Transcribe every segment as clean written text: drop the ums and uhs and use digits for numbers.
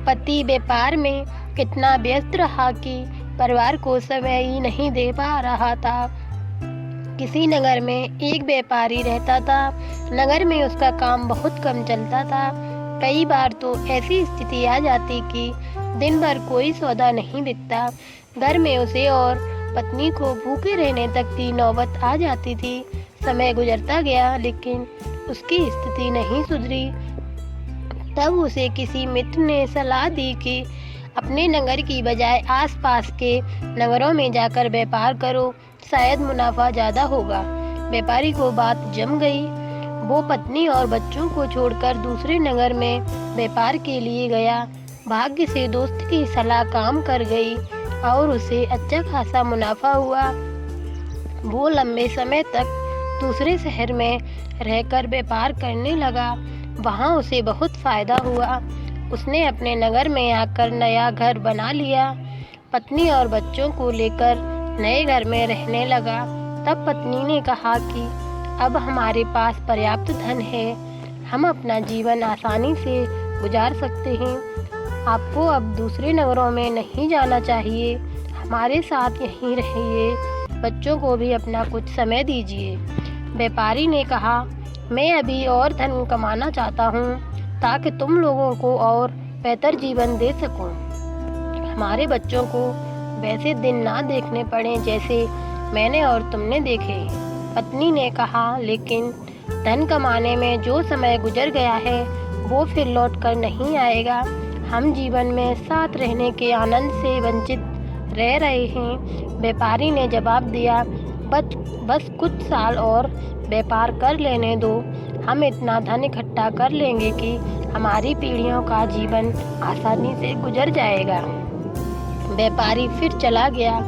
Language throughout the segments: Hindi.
पति व्यापार में इतना व्यस्त रहा कि परिवार को समय ही नहीं दे पा रहा था। किसी नगर में एक व्यापारी रहता था। नगर में उसका काम बहुत कम चलता था। कई बार तो ऐसी स्थिति आ जाती कि दिन भर कोई सौदा नहीं बिकता। घर में उसे और पत्नी को भूखे रहने तक की नौबत आ जाती थी। समय गुजरता गया लेकिन उसकी स्थिति नहीं सुधरी। तब उसे किसी मित्र ने सलाह दी कि अपने नगर की बजाय आसपास के नगरों में जाकर व्यापार करो, शायद मुनाफा ज़्यादा होगा। व्यापारी को बात जम गई। वो पत्नी और बच्चों को छोड़कर दूसरे नगर में व्यापार के लिए गया। भाग्य से दोस्त की सलाह काम कर गई और उसे अच्छा खासा मुनाफा हुआ। वो लंबे समय तक दूसरे शहर में रहकर व्यापार करने लगा। वहाँ उसे बहुत फ़ायदा हुआ। उसने अपने नगर में आकर नया घर बना लिया। पत्नी और बच्चों को लेकर नए घर में रहने लगा। तब पत्नी ने कहा कि अब हमारे पास पर्याप्त धन है, हम अपना जीवन आसानी से गुजार सकते हैं। आपको अब दूसरे नगरों में नहीं जाना चाहिए, हमारे साथ यहीं रहिए, बच्चों को भी अपना कुछ समय दीजिए। व्यापारी ने कहा, मैं अभी और धन कमाना चाहता हूँ ताकि तुम लोगों को और बेहतर जीवन दे सकूं। हमारे बच्चों को वैसे दिन ना देखने पड़े जैसे मैंने और तुमने देखे। पत्नी ने कहा, लेकिन धन कमाने में जो समय गुजर गया है वो फिर लौट कर नहीं आएगा। हम जीवन में साथ रहने के आनंद से वंचित रह रहे हैं। व्यापारी ने जवाब दिया, बस कुछ साल और व्यापार कर लेने दो, हम इतना धन इकट्ठा कर लेंगे कि हमारी पीढ़ियों का जीवन आसानी से गुजर जाएगा। व्यापारी फिर चला गया।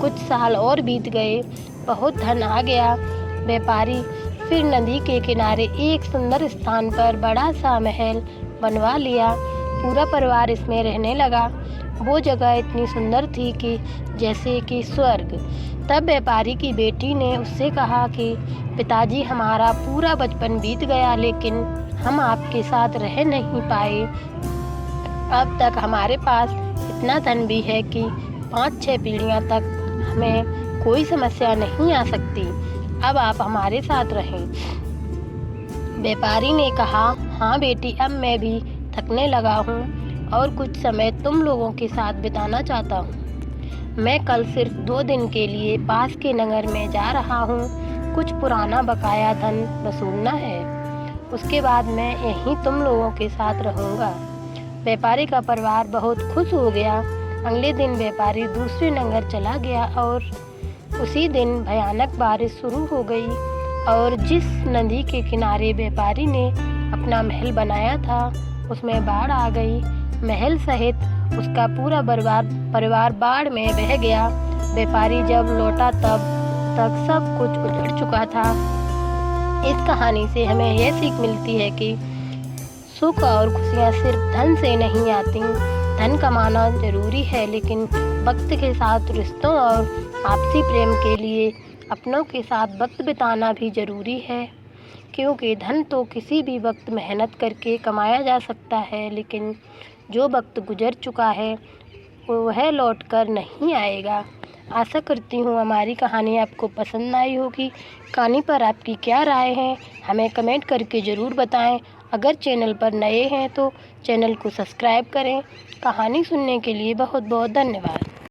कुछ साल और बीत गए, बहुत धन आ गया। व्यापारी फिर नदी के किनारे एक सुंदर स्थान पर बड़ा सा महल बनवा लिया। पूरा परिवार इसमें रहने लगा। वो जगह इतनी सुंदर थी कि जैसे कि स्वर्ग। तब व्यापारी की बेटी ने उससे कहा कि पिताजी, हमारा पूरा बचपन बीत गया लेकिन हम आपके साथ रह नहीं पाए। अब तक हमारे पास इतना धन भी है कि 5-6 पीढ़ियां तक हमें कोई समस्या नहीं आ सकती। अब आप हमारे साथ रहें। व्यापारी ने कहा, हाँ बेटी, अब मैं भी थकने लगा हूँ और कुछ समय तुम लोगों के साथ बिताना चाहता हूँ। मैं कल सिर्फ 2 दिन के लिए पास के नगर में जा रहा हूँ। कुछ पुराना बकाया धन वसूलना है, उसके बाद मैं यहीं तुम लोगों के साथ रहूँगा। व्यापारी का परिवार बहुत खुश हो गया। अगले दिन व्यापारी दूसरे नगर चला गया और उसी दिन भयानक बारिश शुरू हो गई और जिस नदी के किनारे व्यापारी ने अपना महल बनाया था उसमें बाढ़ आ गई। महल सहित उसका पूरा परिवार बाढ़ में बह गया। व्यापारी जब लौटा तब तक सब कुछ उजड़ चुका था। इस कहानी से हमें यह सीख मिलती है कि सुख और खुशियाँ सिर्फ धन से नहीं आती। धन कमाना जरूरी है लेकिन वक्त के साथ रिश्तों और आपसी प्रेम के लिए अपनों के साथ वक्त बिताना भी ज़रूरी है। क्योंकि धन तो किसी भी वक्त मेहनत करके कमाया जा सकता है, लेकिन जो वक्त गुजर चुका है वह लौट कर नहीं आएगा। आशा करती हूँ हमारी कहानी आपको पसंद आई होगी। कहानी पर आपकी क्या राय है हमें कमेंट करके ज़रूर बताएं। अगर चैनल पर नए हैं तो चैनल को सब्सक्राइब करें। कहानी सुनने के लिए बहुत बहुत धन्यवाद।